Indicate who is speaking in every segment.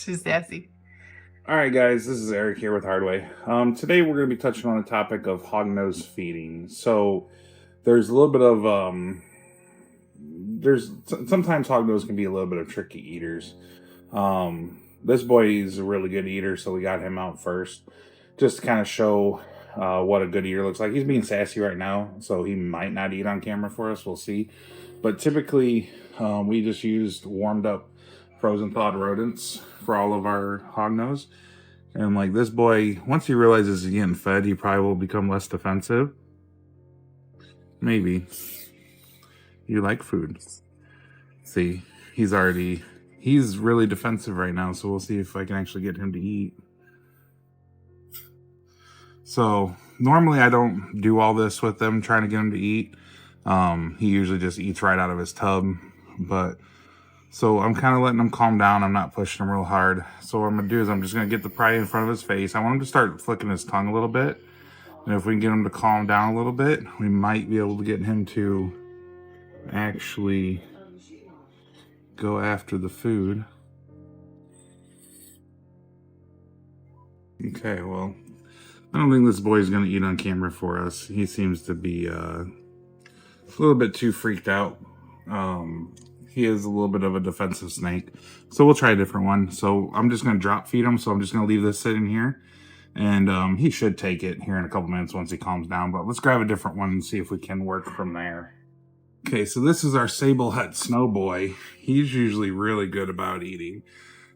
Speaker 1: She's sassy.
Speaker 2: All right, guys, this is Eric here with Hardway. Today we're going to be touching on the topic of hognose feeding. So there's a little bit of sometimes hognose can be a little bit of tricky eaters. This boy is a really good eater, so we got him out first just to kind of show what a good eater looks like. He's being sassy right now, so he might not eat on camera for us. We'll see. But typically, we just used warmed up frozen thawed rodents for all of our hognose. And like this boy, once he realizes he's getting fed, he probably will become less defensive. Maybe. You like food. See, he's really defensive right now, so we'll see if I can actually get him to eat. So normally I don't do all this with them, trying to get him to eat. He usually just eats right out of his tub, but so I'm kind of letting him calm down. I'm not pushing him real hard. So what I'm going to do is I'm just going to get the prey in front of his face. I want him to start flicking his tongue a little bit. And if we can get him to calm down a little bit, we might be able to get him to actually go after the food. Okay, well, I don't think this boy's going to eat on camera for us. He seems to be a little bit too freaked out. He is a little bit of a defensive snake. So we'll try a different one. So I'm just going to drop feed him. So I'm just going to leave this sitting here. And he should take it here in a couple minutes once he calms down. But let's grab a different one and see if we can work from there. Okay, so this is our sable het snow boy. He's usually really good about eating.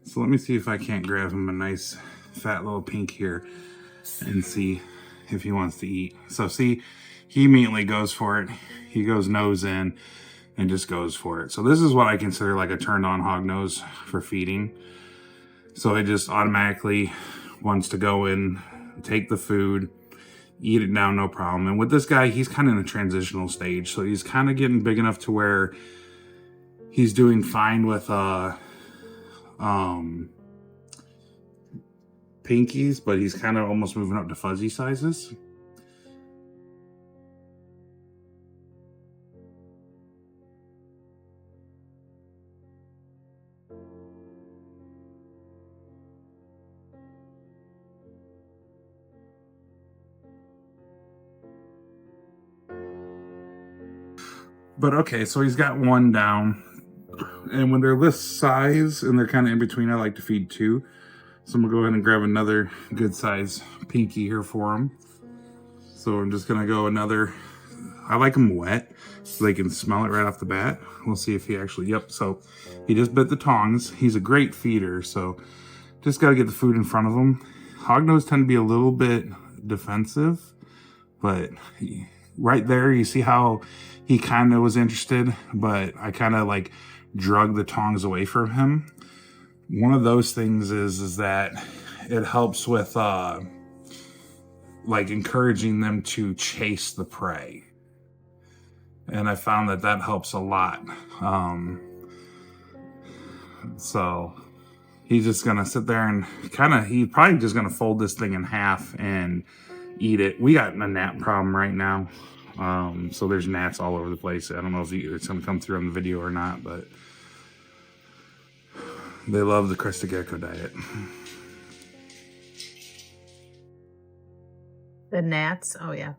Speaker 2: So let me see if I can't grab him a nice fat little pink here and see if he wants to eat. So see, he immediately goes for it. He goes nose in and just goes for it. So this is what I consider like a turned on hognose for feeding. So it just automatically wants to go in, take the food, eat it down, no problem. And with this guy, he's kind of in a transitional stage. So he's kind of getting big enough to where he's doing fine with pinkies, but he's kind of almost moving up to fuzzy sizes. But okay, so he's got one down. And when they're this size and they're kind of in between, I like to feed two. So I'm going to go ahead and grab another good size pinky here for him. So I'm just going to go another. I like them wet so they can smell it right off the bat. We'll see if he actually, yep. So he just bit the tongs. He's a great feeder. So just got to get the food in front of him. Hognose tend to be a little bit defensive, but right there, you see how he kind of was interested, but I kind of like drug the tongs away from him. One of those things is that it helps with like encouraging them to chase the prey. And I found that helps a lot. So he's just gonna sit there and he's probably just gonna fold this thing in half and eat it. We got a gnat problem right now. So there's gnats all over the place. I don't know if it's gonna come through on the video or not, but they love the crested gecko diet.
Speaker 1: The gnats, oh yeah.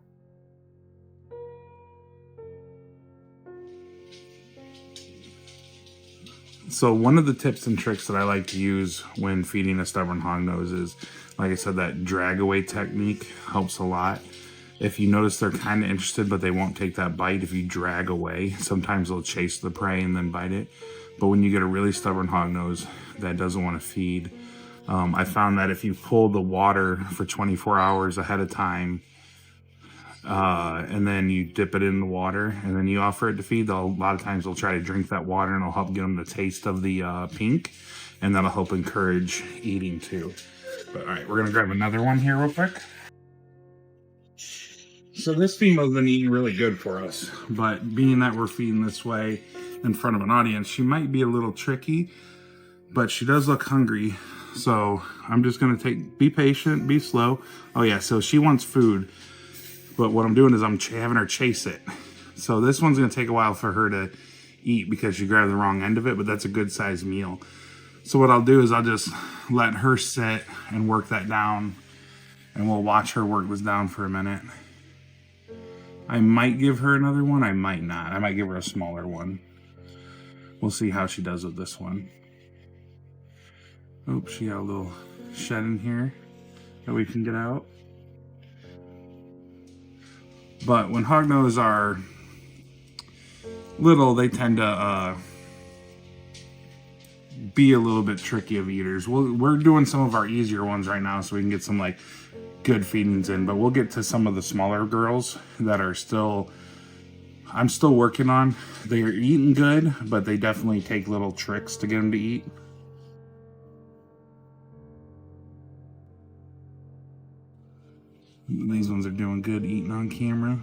Speaker 2: So one of the tips and tricks that I like to use when feeding a stubborn hognose is, like I said, that drag away technique helps a lot. If you notice they're kind of interested, but they won't take that bite, if you drag away, sometimes they'll chase the prey and then bite it. But when you get a really stubborn hognose that doesn't want to feed, I found that if you pull the water for 24 hours ahead of time, and then you dip it in the water and then you offer it to feed, a lot of times they'll try to drink that water and it'll help get them the taste of the pink, and that'll help encourage eating too. But all right, we're gonna grab another one here real quick. So this female's been eating really good for us, but being that we're feeding this way in front of an audience, she might be a little tricky, but she does look hungry. So I'm just gonna be patient, be slow. Oh yeah, so she wants food, but what I'm doing is I'm having her chase it. So this one's gonna take a while for her to eat because she grabbed the wrong end of it, but that's a good sized meal. So what I'll do is I'll just let her sit and work that down, and we'll watch her work this down for a minute. I might give her another one, I might not. I might give her a smaller one. We'll see how she does with this one. Oops, she got a little shed in here that we can get out. But when hognoses are little, they tend to be a little bit tricky of eaters. We're doing some of our easier ones right now so we can get some like good feedings in, but we'll get to some of the smaller girls that are I'm still working on. They're eating good, but they definitely take little tricks to get them to eat. These ones are doing good eating on camera.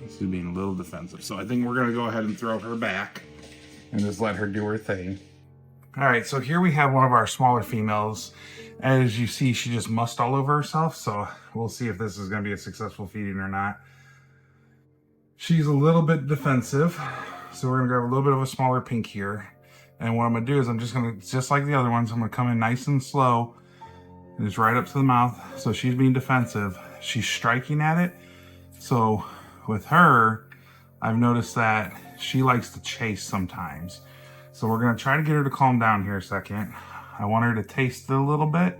Speaker 2: She's being a little defensive. So I think we're going to go ahead and throw her back and just let her do her thing. All right, so here we have one of our smaller females. As you see, she just mussed all over herself. So we'll see if this is going to be a successful feeding or not. She's a little bit defensive. So we're going to grab a little bit of a smaller pink here. And what I'm going to do is I'm just going to, just like the other ones, I'm going to come in nice and slow. And just right up to the mouth. So she's being defensive. She's striking at it. So with her, I've noticed that she likes to chase sometimes. So we're going to try to get her to calm down here a second. I want her to taste it a little bit.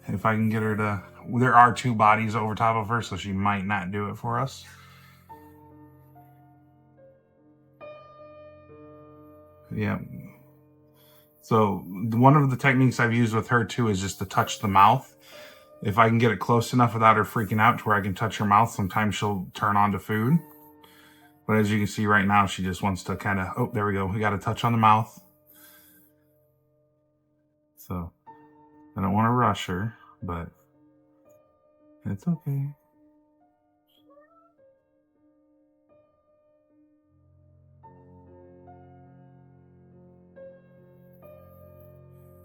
Speaker 2: If I can get her to... There are two bodies over top of her, so she might not do it for us. Yeah. So one of the techniques I've used with her too is just to touch the mouth. If I can get it close enough without her freaking out to where I can touch her mouth, sometimes she'll turn on to food. But as you can see right now, she just wants to kind of, oh, there we go. We got a touch on the mouth. So I don't want to rush her, but it's okay.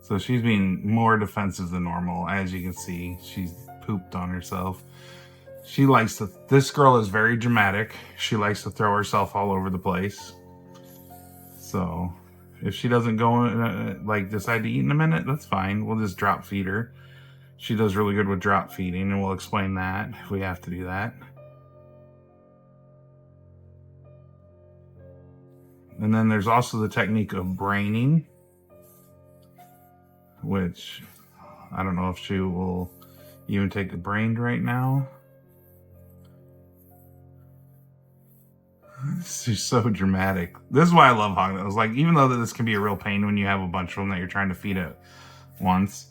Speaker 2: So she's being more defensive than normal. As you can see, she's pooped on herself. She likes to, this girl is very dramatic. She likes to throw herself all over the place. So if she doesn't go, like decide to eat in a minute, that's fine. We'll just drop feed her. She does really good with drop feeding, and we'll explain that if we have to do that. And then there's also the technique of braining, which I don't know if she will even take a brained right now. She's so dramatic. This is why I love hognoses. Like, even though this can be a real pain when you have a bunch of them that you're trying to feed at once.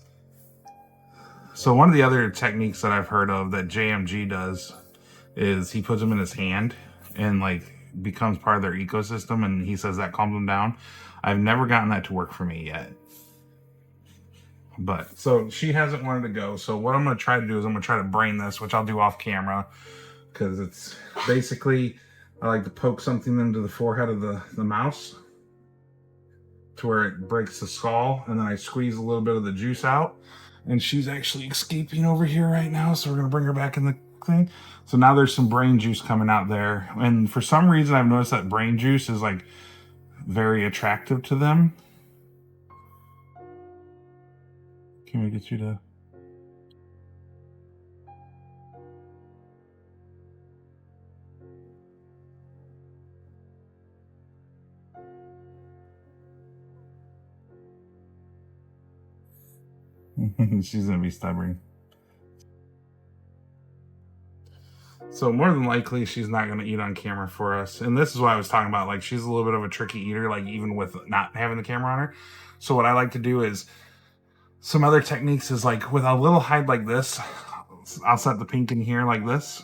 Speaker 2: So one of the other techniques that I've heard of that JMG does is he puts them in his hand and like becomes part of their ecosystem, and he says that calms them down. I've never gotten that to work for me yet. But so she hasn't wanted to go. So what I'm going to try to do is I'm going to try to brain this, which I'll do off camera, because it's basically, I like to poke something into the forehead of the mouse to where it breaks the skull, and then I squeeze a little bit of the juice out. And she's actually escaping over here right now, so we're going to bring her back in the thing. So now there's some brain juice coming out there. And for some reason, I've noticed that brain juice is like very attractive to them. Can we get you to... She's gonna be stubborn. So more than likely, she's not gonna eat on camera for us. And this is why I was talking about, like, she's a little bit of a tricky eater, like even with not having the camera on her. So what I like to do is, some other techniques is like with a little hide like this, I'll set the pink in here like this.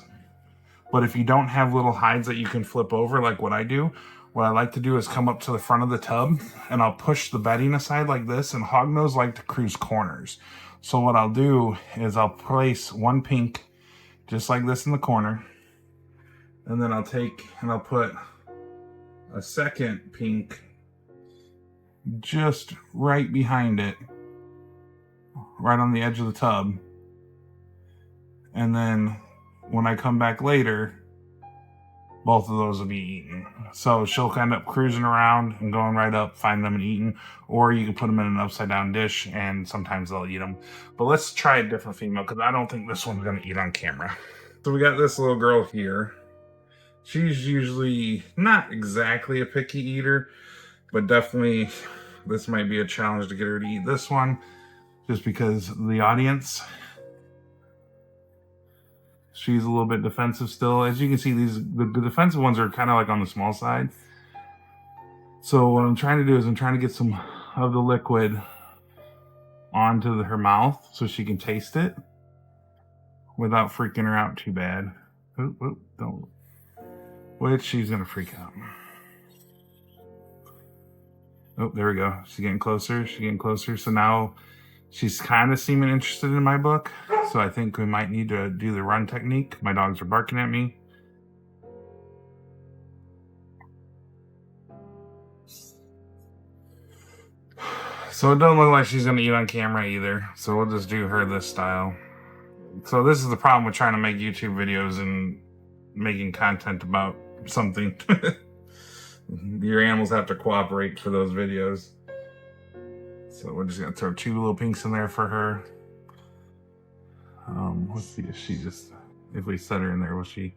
Speaker 2: But if you don't have little hides that you can flip over like what I do, what I like to do is come up to the front of the tub and I'll push the bedding aside like this, and hognoses like to cruise corners. So what I'll do is I'll place one pink just like this in the corner, and then I'll take and I'll put a second pink just right behind it, right on the edge of the tub. And then when I come back later, both of those will be eaten. So she'll end up cruising around and going right up, find them and eating, or you can put them in an upside down dish and sometimes they'll eat them. But let's try a different female because I don't think this one's going to eat on camera. So we got this little girl here. She's usually not exactly a picky eater, but definitely this might be a challenge to get her to eat this one just because the audience. She's a little bit defensive still. As you can see, the defensive ones are kind of like on the small side. So what I'm trying to do is I'm trying to get some of the liquid onto her mouth so she can taste it without freaking her out too bad. Don't. Which she's going to freak out. Oh, there we go. She's getting closer. She's getting closer. So now she's kind of seeming interested in my book. So I think we might need to do the run technique. My dogs are barking at me. So it doesn't look like she's going to eat on camera either. So we'll just do her this style. So this is the problem with trying to make YouTube videos and making content about something. Your animals have to cooperate for those videos. So we're just going to throw 2 little pinks in there for her. Let's see if we set her in there, will she?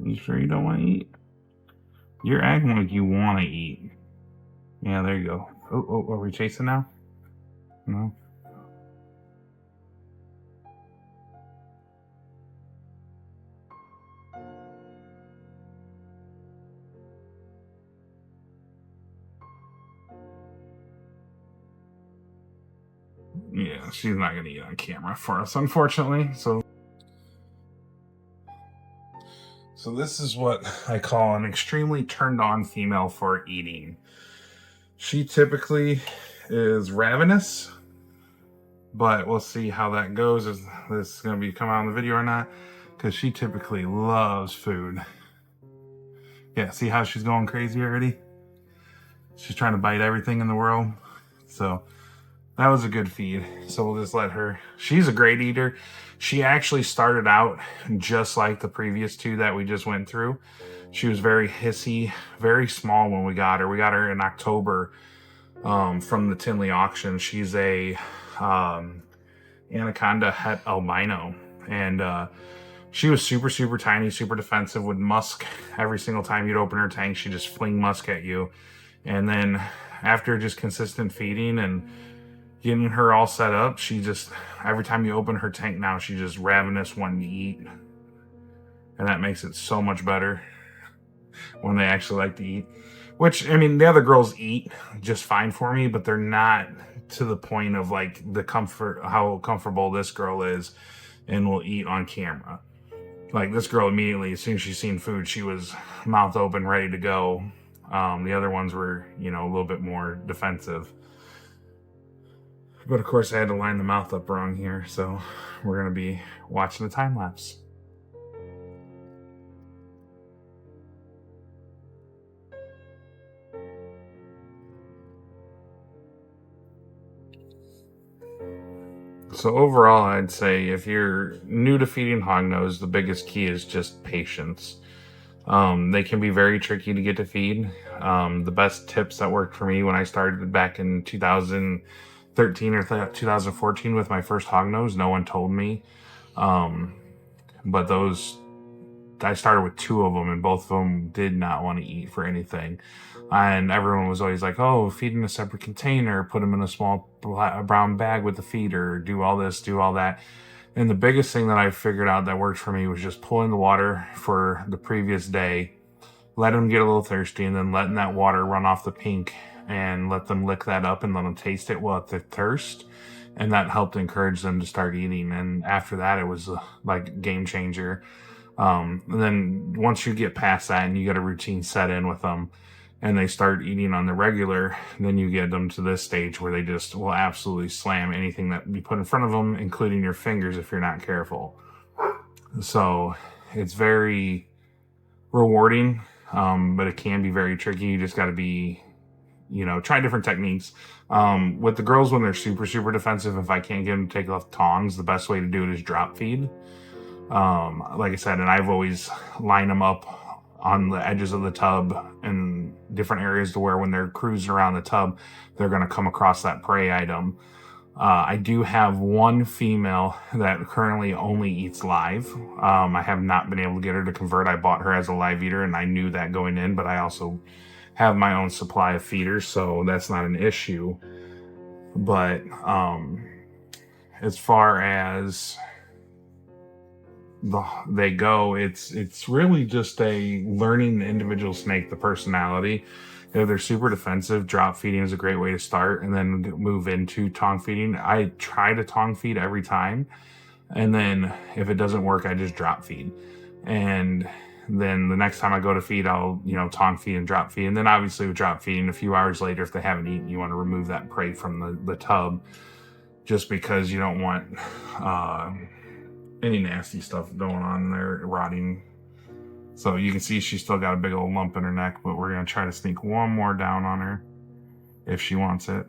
Speaker 2: You sure you don't want to eat? You're acting like you want to eat. Yeah, there you go. Oh, are we chasing now? No? Yeah, she's not going to eat on camera for us, unfortunately. So this is what I call an extremely turned on female for eating. She typically is ravenous, but we'll see how that goes. Is this going to be come out in the video or not? Because she typically loves food. Yeah, see how she's going crazy already? She's trying to bite everything in the world. So that was a good feed. So we'll just let her. She's a great eater. She actually started out just like the previous 2 that we just went through. She was very hissy, very small when we got her. We got her in October from the Tinley auction. She's a anaconda het albino. And she was super, super tiny, super defensive, would musk every single time you'd open her tank. She'd just fling musk at you. And then after just consistent feeding and getting her all set up, she just, every time you open her tank now, she's just ravenous wanting to eat. And that makes it so much better when they actually like to eat. Which, I mean, the other girls eat just fine for me, but they're not to the point of like the comfort, how comfortable this girl is and will eat on camera. Like this girl immediately, as soon as she's seen food, she was mouth open, ready to go. The other ones were, you know, a little bit more defensive. But of course I had to line the mouth up wrong here, so we're going to be watching the time lapse. So overall, I'd say if you're new to feeding hognose, the biggest key is just patience. They can be very tricky to get to feed. The best tips that worked for me when I started back in 2013 or 2014 with my first hognose, no one told me. But I started with 2 of them and both of them did not want to eat for anything. And everyone was always like, oh, feed in a separate container, put them in a small brown bag with the feeder, do all this, do all that. And the biggest thing that I figured out that worked for me was just pulling the water for the previous day, let them get a little thirsty, and then letting that water run off the pink and let them lick that up and let them taste it while at their thirst. and that helped encourage them to start eating. And after that, it was like a game changer. And then once you get past that and you get a routine set in with them and they start eating on the regular, then you get them to this stage where they just will absolutely slam anything that you put in front of them, including your fingers if you're not careful. So it's very rewarding, but it can be very tricky. You just got to be, try different techniques. With the girls, when they're super, super defensive, if I can't get them to take off tongs, the best way to do it is drop feed. Like I said, and I've always lined them up on the edges of the tub in different areas to where when they're cruising around the tub, they're going to come across that prey item. I do have one female that currently only eats live. I have not been able to get her to convert. I bought her as a live eater, and I knew that going in, but I also have my own supply of feeders, so that's not an issue. But as far as they go, it's really just a learning the individual snake, the personality. If they're super defensive, drop feeding is a great way to start, and then move into tongue feeding. I try to tongue feed every time, and then if it doesn't work, I just drop feed. And then the next time I go to feed, I'll tongue feed and drop feed. And then obviously with drop feeding, a few hours later, if they haven't eaten, you want to remove that prey from the tub, just because you don't want any nasty stuff going on there rotting. So you can see she's still got a big old lump in her neck, but we're going to try to sneak one more down on her if she wants it.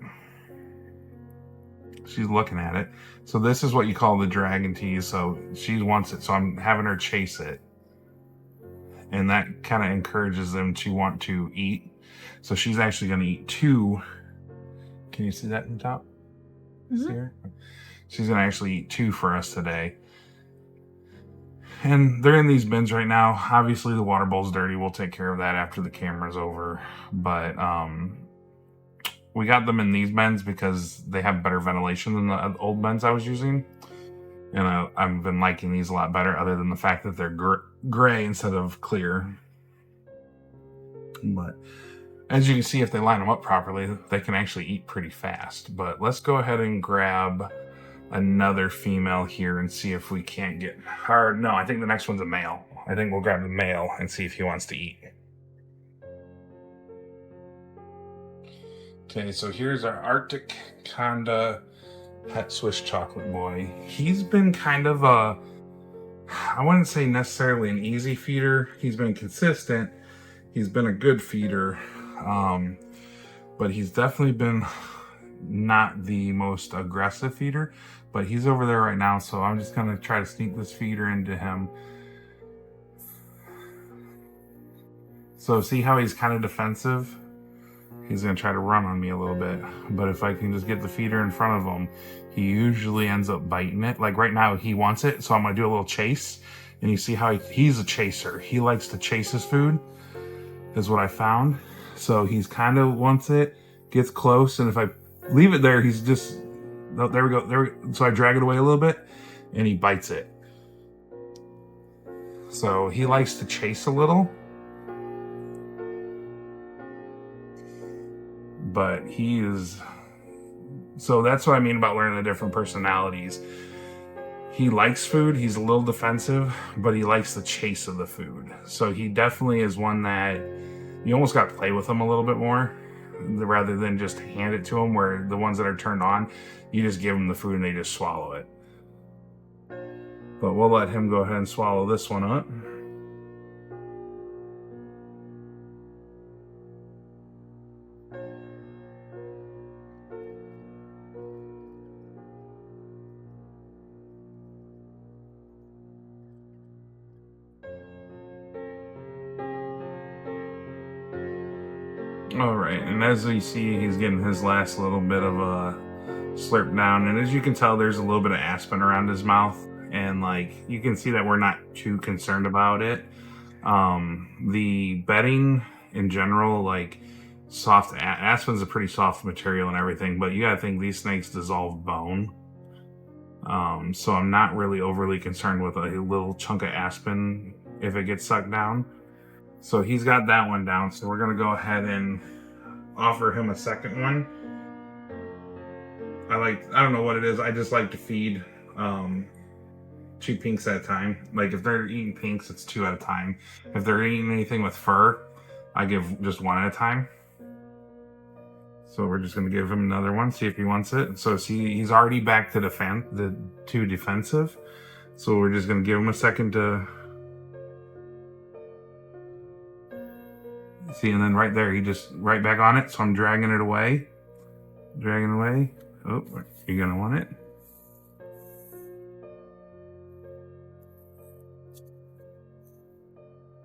Speaker 2: She's looking at it. So this is what you call the dragon tease. So she wants it, so I'm having her chase it. And that kind of encourages them to want to eat. So she's actually going to eat 2. Can you see that in the top? Mm-hmm. See her? She's going to actually eat 2 for us today. And they're in these bins right now. Obviously, the water bowl's dirty. We'll take care of that after the camera's over. But we got them in these bins because they have better ventilation than the old bins I was using. And I've been liking these a lot better, other than the fact that they're gray instead of clear. But as you can see, if they line them up properly, they can actually eat pretty fast. But let's go ahead and grab another female here and see if we can't get her. No, I think the next one's a male. I think we'll grab the male and see if he wants to eat. Okay, so here's our Arctic Conda pet Swiss chocolate boy. He's been kind of I wouldn't say necessarily an easy feeder. He's been consistent. He's been a good feeder. But he's definitely been not the most aggressive feeder. But he's over there right now, so I'm just gonna try to sneak this feeder into him. So see how he's kind of defensive? He's gonna try to run on me a little bit. But if I can just get the feeder in front of him, he usually ends up biting it. Like right now, he wants it, so I'm gonna do a little chase. And you see how he's a chaser. He likes to chase his food, is what I found. So he's kind of wants it, gets close, and if I leave it there, he's just, oh, there we go. So I drag it away a little bit, and he bites it. So he likes to chase a little. But he is, so that's what I mean about learning the different personalities. He likes food, he's a little defensive, but he likes the chase of the food. So he definitely is one that you almost got to play with him a little bit more, rather than just hand it to him, where the ones that are turned on, you just give them the food and they just swallow it. But we'll let him go ahead and swallow this one up. All right, and as you see, he's getting his last little bit of a slurp down, and as you can tell, there's a little bit of aspen around his mouth, and like you can see that we're not too concerned about it. The bedding in general, like aspen's a pretty soft material and everything, but you gotta think these snakes dissolve bone. So I'm not really overly concerned with a little chunk of aspen if it gets sucked down. So he's got that one down, so we're gonna go ahead and offer him a second one. I don't know what it is. I just like to feed 2 pinks at a time. Like if they're eating pinks, it's 2 at a time. If they're eating anything with fur, I give just 1 at a time. So we're just gonna give him another one, see if he wants it. So see, he's already back to to defensive. So we're just gonna give him a second to see, and then right there, he just right back on it. So I'm dragging it away. Dragging away. Oh, you're gonna want it.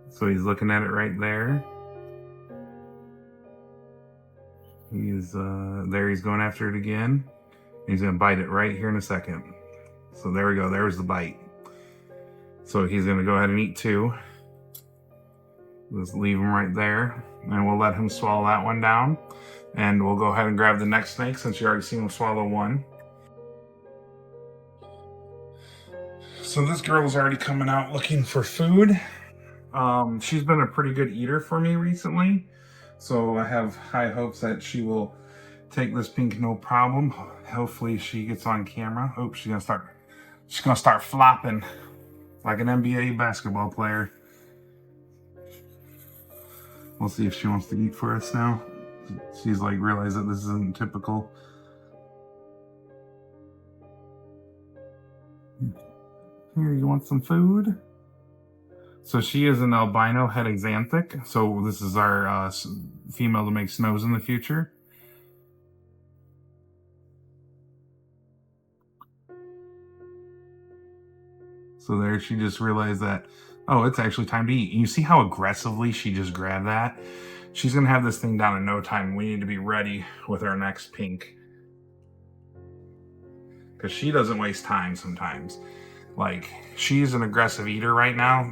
Speaker 2: So he's looking at it right there. He's there, he's going after it again. He's gonna bite it right here in a second. So there we go, there's the bite. So he's gonna go ahead and eat 2. Just leave him right there, and we'll let him swallow that one down. And we'll go ahead and grab the next snake since you already seen him swallow 1. So this girl is already coming out looking for food. She's been a pretty good eater for me recently. So I have high hopes that she will take this pink no problem. Hopefully she gets on camera. Oh, she's gonna start flopping like an NBA basketball player. We'll see if she wants to eat for us now. She's like realized that this isn't typical. Here, you want some food? So she is an albino hexanthic. So this is our female to make snows in the future. So there, she just realized that, oh, it's actually time to eat. And you see how aggressively she just grabbed that? She's gonna have this thing down in no time. We need to be ready with our next pink. Because she doesn't waste time sometimes. Like, she's an aggressive eater right now.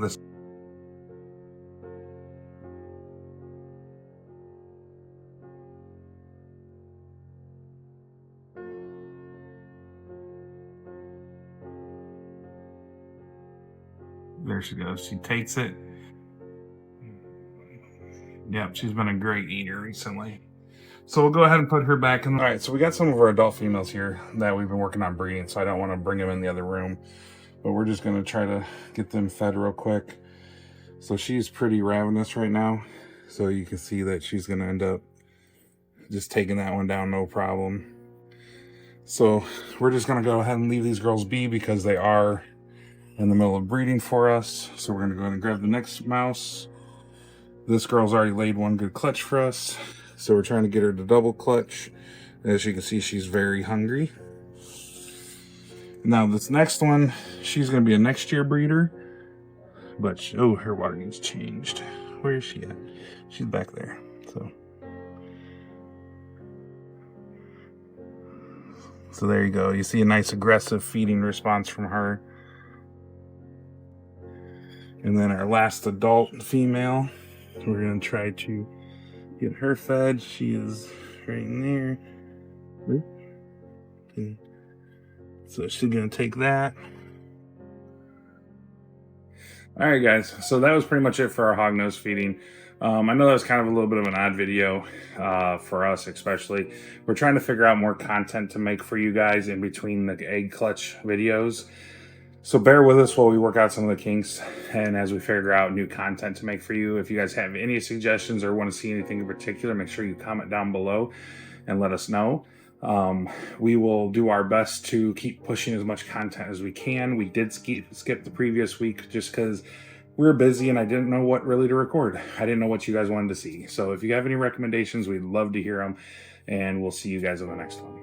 Speaker 2: There she goes. She takes it. Yep, she's been a great eater recently. So we'll go ahead and put her back in. All right, so we got some of our adult females here that we've been working on breeding, so I don't want to bring them in the other room. But we're just going to try to get them fed real quick. So she's pretty ravenous right now. So you can see that she's going to end up just taking that one down, no problem. So we're just going to go ahead and leave these girls be because they are in the middle of breeding for us. So we're going to go ahead and grab the next mouse. This girl's already laid 1 good clutch for us. So we're trying to get her to double clutch. As you can see, she's very hungry. Now this next one, she's going to be a next year breeder. But, oh, her water needs changed. Where is she at? She's back there. So there you go. You see a nice aggressive feeding response from her. And then our last adult female, we're going to try to get her fed. She is right in there. Okay. So she's going to take that. All right, guys. So that was pretty much it for our hognose feeding. I know that was kind of a little bit of an odd video for us, especially. We're trying to figure out more content to make for you guys in between the egg clutch videos. So bear with us while we work out some of the kinks and as we figure out new content to make for you. If you guys have any suggestions or want to see anything in particular, make sure you comment down below and let us know. We will do our best to keep pushing as much content as we can. We did skip the previous week just because we were busy and I didn't know what really to record. I didn't know what you guys wanted to see. So if you have any recommendations, we'd love to hear them, and we'll see you guys on the next one.